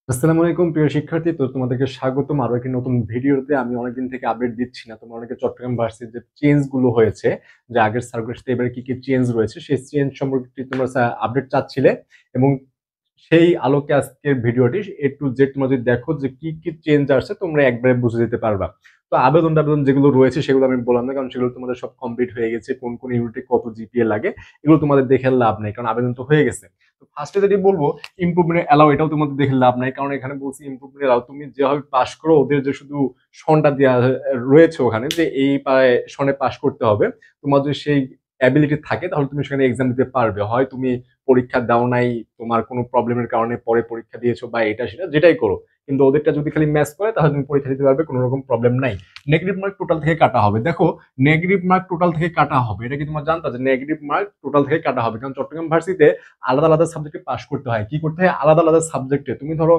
আসসালামু আলাইকুম প্রিয় শিক্ষার্থী। তো তোমাদেরকে স্বাগতম আরো একটি নতুন ভিডিওতে। আমি অনেকদিন থেকে আপডেট দিচ্ছি না, তোমরা অনেকে চট্টগ্রাম ভার্সিটির যে চেঞ্জ গুলো হয়েছে, যে আগের সার্কুলার সাথে এবারে কি কি চেঞ্জ রয়েছে সেই চেঞ্জ সম্পর্কে তোমরা আপডেট চাচ্ছিলে, এবং সেই আলোকে আজকের ভিডিওটি এ টু জেড তোমরা যদি দেখো যে কি কি চেঞ্জ আসছে তোমরা একবারে বুঝে যেতে পারবা। তো আবেদন টাবেদন যেগুলো রয়েছে সেগুলো আমি বললাম না, কারণ সেগুলো তোমাদের সব কমপ্লিট হয়ে গেছে। কোন কোন ইউনিটে কত জিপিএ লাগে এগুলো তোমাদের দেখে লাভ নেই, কারণ আবেদন তো হয়ে গেছে। তো ফার্স্টে যেটি বলবো, ইমপ্রুভমেন্ট এলাও, এটাও তোমাদের দেখে লাভ নাই, কারণ এখানে বলছি ইমপ্রুভমেন্ট এলাও। তুমি যেভাবে পাস করো ওদের যে শুধু সনটা দেওয়া রয়েছে ওখানে, যে এই সনে পাস করতে হবে, তোমার যদি সেই অ্যাবিলিটি থাকে তাহলে তুমি সেখানে এক্সাম দিতে পারবে। হয় তুমি পরীক্ষা দাও নাই, তোমার কোনো প্রবলেমের কারণে পরে পরীক্ষা দিয়েছো, বা এটা সেটা যেটাই করো, কিন্তু ওদেরটা যদি খালি ম্যাচ করে তাহলে তুমি পরীক্ষা দিতে পারবে, কোনো রকম প্রবলেম নাই। নেগেটিভ মার্ক টোটাল থেকে কাটা হবে। দেখো, নেগেটিভ মার্ক টোটাল থেকে কাটা হবে, এটা কি তোমার জানতা যে নেগেটিভ মার্ক টোটাল থেকে কাটা হবে? কারণ চট্টগ্রাম ভার্সিটিতে আলাদা আলাদা সাবজেক্টে পাস করতে হয়। কি করতে হয়? আলাদা আলাদা সাবজেক্টে। তুমি ধরো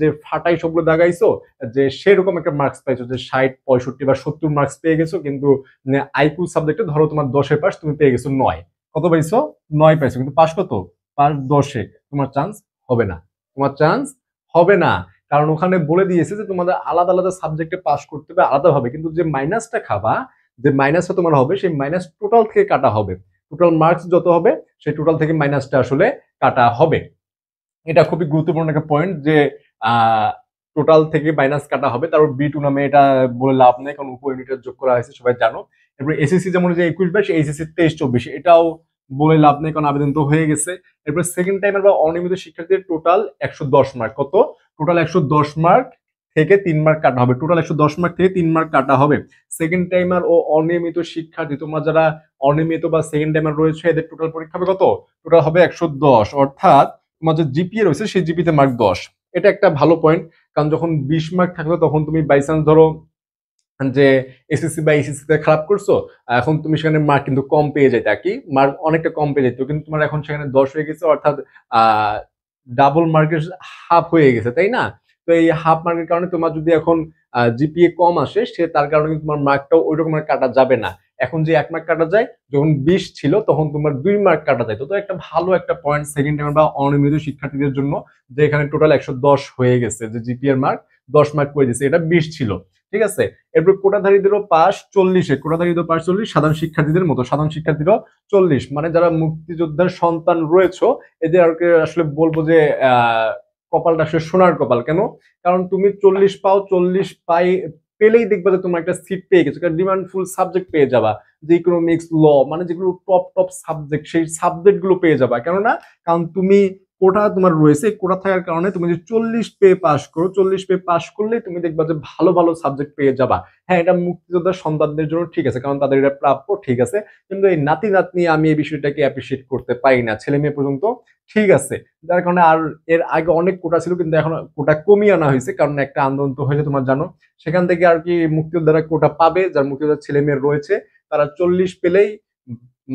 যে ফাটাই সবগুলো দাগাইছো, যে সেরকম একটা মার্কস পাইছো, যে 60, 65 বা 70 মার্কস পেয়ে গেছো, কিন্তু আইকিউ সাবজেক্টে ধরো তোমার 10-এ পাস, তুমি পেয়ে গেছো 9। কত পাইছো? 9 পাইছো, কিন্তু পাস কত? পাস 10-এ। তোমার চান্স হবে না, তোমার চান্স হবে না। কারণ ওখানে বলে দিয়েছে যে তোমাদের আলাদা আলাদা সাবজেক্টে পাস করতে হবে আলাদাভাবে, কিন্তু যে মাইনাসটা খাবা, যে মাইনাসটা তোমার হবে, সেই মাইনাস টোটাল থেকে কাটা হবে। টোটাল মার্কস যত হবে সেই টোটাল থেকে মাইনাসটা আসলে কাটা হবে। এটা খুবই গুরুত্বপূর্ণ একটা পয়েন্ট, যে টোটাল থেকে মাইনাস কাটা হবে। তারপর B2 নামে এটা বলে লাভ নেই, কারণ উপ ইউনিটের যোগ করা হয়েছে, সবাই জানো। এরপর এসএসসি যেমন যে 21-22, এইচএসসি 23-24, এটাও বলে লাভ নেই, কারণ আবেদন তো হয়ে গেছে। এরপর সেকেন্ড টাইমের বা অনিয়মিত শিক্ষার্থীদের টোটাল 110 মার্ক। কত? টোটাল 110 মার্ক থেকে 3 মার্ক কাটা হবে। টোটাল 110 মার্ক থেকে 3 মার্ক কাটা হবে। সেকেন্ড টাইমার ও অনিয়মিত শিক্ষার্থী, তোমরা যারা অনিয়মিত বা সেকেন্ড টাইমার রয়েছে, এদের টোটাল পরীক্ষা হবে কত? টোটাল হবে 110, অর্থাৎ তোমার যে জিপিএ রয়েছে সেই জিপিতে মার্ক 10। এটা একটা ভালো পয়েন্ট, কারণ যখন 20 মার্ক থাকবে তখন তুমি বাই চান্স ধরো যে এসএসসি বা এইচএসসি তে খারাপ করছো, এখন তুমি সেখানে মার্ক কিন্তু কম পেয়ে যেতে, কি মার্ক অনেকটা কম পেয়ে যেত, কিন্তু তোমার এখন সেখানে 10 হয়ে গেছে, অর্থাৎ আহ ডাবল মার্কের হাফ হয়ে গেছে, তাই না? তো এই হাফ মার্কের কারণে তোমার যদি এখন জিপিএ কম আসে, সে তার কারণে কিন্তু তোমার মার্কটাও ওই রকম কাটা যাবে না। এখন যে 1 মার্ক কাটা যায়, যখন 20 ছিল তখন তোমার 2 মার্ক কাটা যায়। তো একটা ভালো একটা পয়েন্ট সেকেন্ড টাইম বা অনিয়মিত শিক্ষার্থীদের জন্য, যে এখানে টোটাল 110 হয়ে গেছে, যে জিপিএর মার্ক 10 মার্ক করে দিচ্ছে, এটা 20 ছিল। ঠিক আছে। এরপর কোটাধারীদেরও পাস 40-এ, কোটাধারীদের পাস 40, সাধারণ শিক্ষার্থীদের মতো সাধারণ শিক্ষার্থীরাও 40। মানে যারা মুক্তিযোদ্ধার সন্তান রয়েছে, এদের আর কি আসলে বলবো যে কপালটা আসলে সোনার কপাল। কেন? কারণ তুমি 40 পাও, 40 পাই পেলেই দেখবা যে তোমার একটা সিট পেয়ে গেছো, কারণ ডিমান্ড ফুল সাবজেক্ট পেয়ে যাবা। যে ইকোনমিক্স, ল, মানে যেগুলো টপ টপ সাবজেক্ট, সেই সাবজেক্ট গুলো পেয়ে যাবা। কেননা কারণ তুমি কোটা তোমার রয়েছে, কোটা থাকার কারণে তুমি যে 40 পেয়ে পাস করো, 40 পেয়ে পাস করলেই তুমি দেখবা যে ভালো ভালো সাবজেক্ট পেয়ে যাবা। হ্যাঁ, এটা মুক্তিযোদ্ধার সন্তানদের জন্য ঠিক আছে, কারণ তাদের এটা প্রাপ্য, ঠিক আছে। কিন্তু এই নাতি নাতনি আমি এই বিষয়টাকে অ্যাপ্রিসিয়েট করতে পারি না। ছেলে মেয়ে পর্যন্ত ঠিক আছে, যার কারণে। আর এর আগে অনেক কোটা ছিল, কিন্তু এখন কোটা কমিয়ে আনা হয়েছে, কারণ একটা আন্দোলন তো হয়েছে তোমার জানো। সেখান থেকে আর কি মুক্তিযোদ্ধারা কোটা পাবে, যার মুক্তিযোদ্ধার ছেলে মেয়ে রয়েছে, তারা 40 পেলেই,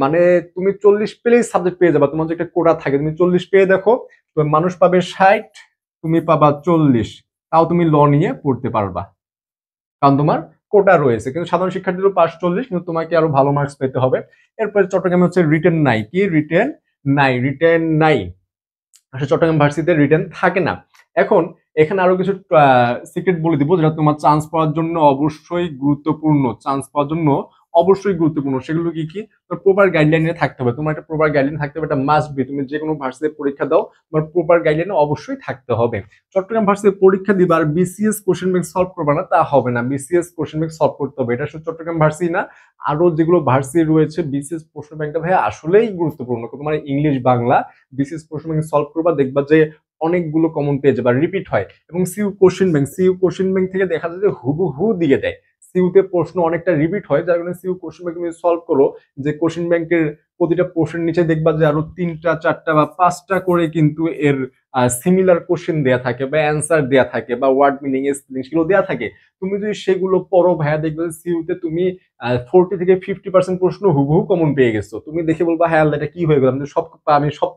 মানে তুমি 40 পেলেই সাবজেক্ট পেয়ে যাবা। তোমার যে একটা কোটা থাকে, তুমি 40 পেয়ে দেখো, তো মানুষ পাবে 60, তুমি পাবা 40, তাও তুমি ল নিয়ে পড়তে পারবা, কারণ তোমার কোটা রয়েছে। কিন্তু সাধারণ শিক্ষার্থীদের পাস 40, কিন্তু তোমাকে আরো ভালো মার্কস পেতে হবে। এরপরে চট্টগ্রামে হচ্ছে রিটেন নাই। কি রিটেন নাই? রিটেন নাই, আসলে চট্টগ্রাম ভার্সিটিতে রিটেন থাকে না। এখন এখানে আরো কিছু সিক্রেট বলে দিব, যেটা তোমার চান্স পাওয়ার জন্য অবশ্যই গুরুত্বপূর্ণ। চান্স পাওয়ার জন্য অবশ্যই গুরুত্বপূর্ণ। সেগুলো কি কি? তোমার প্রপার গাইডলাইনে থাকতে হবে। তোমার একটা প্রপার গাইডলাইন থাকতে হবে, এটা মাস্ট বি। তুমি যে কোনো ভার্সিটিতে পরীক্ষা দাও, তোমার প্রপার গাইডলাইনে অবশ্যই থাকতে হবে। চট্টগ্রাম ভার্সিটিতে পরীক্ষা দিবা আর বিসিএস কোশ্চেন ব্যাংক সলভ করবে না, তা হবে না। বিসিএস কোশ্চেন ব্যাংক সলভ করতে হবে। এটা শুধু চট্টগ্রাম ভার্সিটি না, আরো যেগুলো ভার্সিটি রয়েছে, বিসিএস প্রশ্ন ব্যাংকটা ভাই আসলেই গুরুত্বপূর্ণ। তোমার ইংলিশ, বাংলা, বিসিএস প্রশ্ন ব্যাংক সলভ করবা, দেখবা যে অনেকগুলো কমন পেয়ে যাবে, রিপিট হয়। এবং সিইউ কোশ্চেন ব্যাংক থেকে দেখা যায় যে হুবহু দিয়ে দেয়। সিইউতে প্রশ্ন অনেকটা রিপিট হয়, যার কারণে সিইউ কোশ্চেন ব্যাংক তুমি সলভ করো, যে কোশ্চেন ব্যাংকের প্রতিটা প্রশ্নের নিচে দেখবা যে আরো 3টা 4টা বা 5টা করে কিন্তু এর সিমিলার কোশ্চেন দেয়া থাকে, বা অ্যান্সার দেয়া থাকে, বা ওয়ার্ড মিনিং, স্পেলিং সেগুলো দেয়া থাকে। তুমি যদি সেগুলো পড়ো ভাইয়া, দেখবে সিইউতে তুমি 40 থেকে 50% প্রশ্ন হুবহু কমন পেয়ে গেছো। তুমি দেখে বলবা হ্যাঁ আল্লাহ, এটা কি হয়ে গেল, আমি সব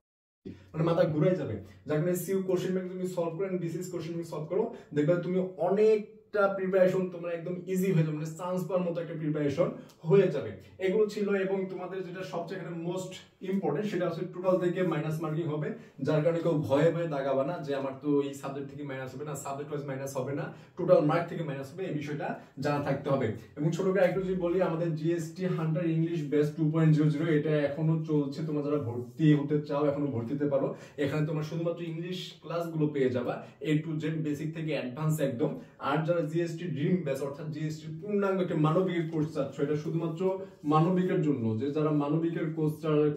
মানে মাথা ঘুরাই যাবে। যার কারণে সিইউ কোশ্চেন ব্যাংক তুমি সলভ করো, বিসিএস কোশ্চেন ব্যাংক সলভ করো, দেখবে তুমি অনেক প্রত্যেকটা প্রিপারেশন তোমার একদম ইজি হয়ে যাবে, মানে চান্স পাওয়ার মতো একটা প্রিপারেশন হয়ে যাবে। এগুলো ছিল। এবং তোমাদের যেটা সবচেয়ে মোস্ট ইম্পর্টেন্ট সেটা হচ্ছে টোটাল থেকে মাইনাস মার্কিং হবে, যার কারণে কেউ ভয়ে ভয়ে দাগাবা না যে আমার তো এই সাবজেক্ট থেকে মাইনাস হবে না, সাবজেক্ট ওয়াইজ মাইনাস হবে না, টোটাল মার্ক থেকে মাইনাস হবে, এই বিষয়টা জানা থাকতে হবে। এবং ছোট করে একটু যদি বলি, আমাদের জিএসটি হান্টার ইংলিশ ব্যাচ 2.00 এটা এখনো চলছে। তোমরা যারা ভর্তি হতে চাও এখনো ভর্তি হতে পারো। এখানে তোমরা শুধুমাত্র ইংলিশ ক্লাসগুলো পেয়ে যাবা A to Z, বেসিক থেকে অ্যাডভান্স একদম। আর যারা জিএসটি ড্রিম ব্যাচ অর্থাৎ জিএসটি পূর্ণাঙ্গ একটা মানবিকের কোর্স চাচ্ছ, এটা শুধুমাত্র মানবিকের জন্য, যে যারা মানবিকের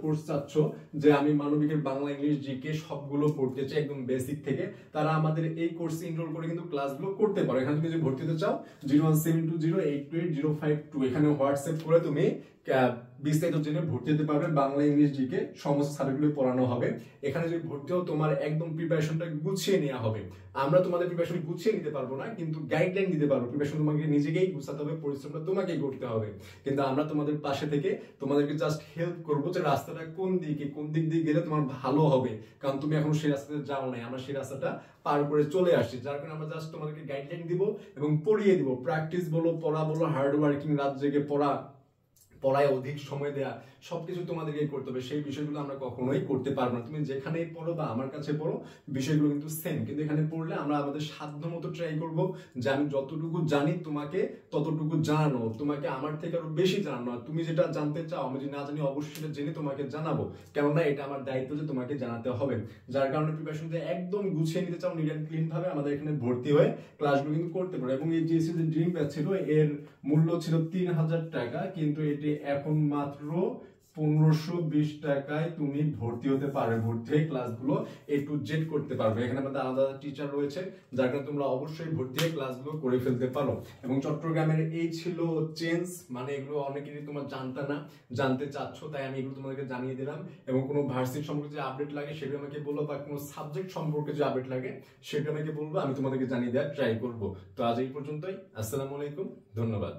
কোর্স চাচ্ছ, যে আমি মানবিকের বাংলা ইংলিশ জিকে সবগুলো পড়তে চাই একদম বেসিক থেকে, তারা আমাদের এই কোর্সে এনরোল করে কিন্তু ক্লাসগুলো করতে পারো। এখানে তুমি যদি ভর্তি হতে চাও 01720828052 এখানে হোয়াটসঅ্যাপ করে তুমি বিস্তারিত জেনে ভর্তি হতে পারবে। বাংলা ইংলিশ জিকে সমস্ত সাবজেক্টগুলো পড়ানো হবে। এখানে যদি ভর্তি হও তোমার একদম প্রিপারেশনটা গুছিয়ে নেওয়া হবে। আমরা তোমাদের প্রিপারেশন গুছিয়ে নিতে পারবো না, কিন্তু গাইডলাইন দিতে পারবো। প্রিপারেশন তোমাকে নিজেকেই গুছাতে হবে, পরিশ্রমটা তোমাকেই করতে হবে, কিন্তু আমরা তোমাদের পাশে থেকে তোমাদেরকে জাস্ট হেল্প করবো যে রাস্তাটা কোন দিক দিয়ে গেলে তোমার ভালো হবে, কারণ তুমি এখন সেই রাস্তাতে যাও নাই, আমরা সেই রাস্তাটা পার করে চলে আসছি। যার কারণে আমরা জাস্ট তোমাদেরকে গাইডলাইন দিব এবং পড়িয়ে দিব। প্র্যাকটিস বলো, পড়া বলো, হার্ড ওয়ার্কিং, রাত জেগে পড়ায় অধিক সময় দেয়া, সবকিছু তোমাদেরকে করতে হবে। সেই বিষয়গুলো আমরা কখনোই করতে পারবো না। তুমি যেখানেই পড়ো বা আমার কাছে পড়ো, বিষয়গুলো কিন্তু সেম, কিন্তু এখানে পড়লে আমরা আমাদের সাধ্য মতো ট্রাই করবো যে আমি যতটুকু জানি তোমাকে ততটুকু জানানো, তোমাকে আমার থেকে আরো বেশি জানানো। আর তুমি যেটা জানতে চাও, আমি যদি না জানি অবশ্যই সেটা জেনে তোমাকে জানাবো, কেননা এটা আমার দায়িত্ব যে তোমাকে জানাতে হবে। যার কারণে প্রিপারেশন একদম গুছিয়ে নিতে চাও নিট অ্যান্ড ক্লিন ভাবে, আমাদের এখানে ভর্তি হয়ে ক্লাসগুলো কিন্তু করতে পারো। এবং এই জিএসসি যে ড্রিম ব্যাচ ছিল, এর মূল্য ছিল 3000 টাকা, কিন্তু এটি এখন মাত্র 1520 টাকায় তুমি ভর্তি হতে পারবে। ভর্তি হয়ে ক্লাসগুলো A to Z করতে পারবে। এখানে আমাদের আলাদা টিচার রয়েছে, যার কারণে তোমরা অবশ্যই ভর্তি হয়ে ক্লাসগুলো করে ফেলতে পারো। এবং চট্টগ্রামের এই ছিল চেঞ্জ, মানে এগুলো অনেকেরই তোমরা জানতে চাচ্ছ, তাই আমি এগুলো তোমাদেরকে জানিয়ে দিলাম। এবং কোনো ভার্সিটি সম্পর্কে যে আপডেট লাগে সেটা আমাকে বলো, বা কোনো সাবজেক্ট সম্পর্কে যে আপডেট লাগে সেটা আমাকে বলবো, আমি তোমাদেরকে জানিয়ে দেওয়ার ট্রাই করবো। তো আজ এই পর্যন্তই। আসসালামু আলাইকুম, ধন্যবাদ।